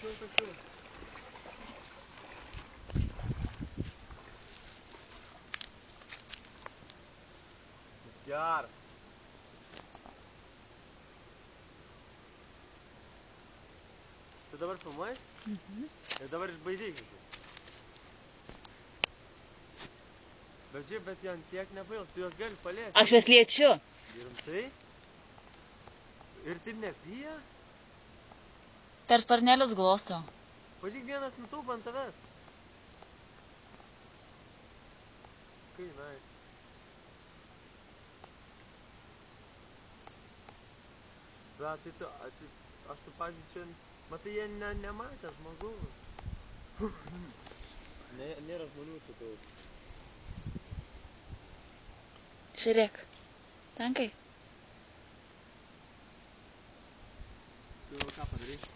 tačiau. Geras. Tu dabar filmuoji? Ir dabar išbaidyk. Bet žiūrėk, bet jie ant tiek nepails, tu juos gali palėti. Aš juos liečiu. Rimtai? Ir taip nebijo? Per sparnelius glostau. Pažiūrėk, vienas nutūpa ant tavęs. Kai, nice. Bet tai tu, aš tu, pažiūrėjau, čia, matai, jie nematė žmogaus. Nėra žmonių čia daug. Žiūrėk. Tankai. Tu ką padarai?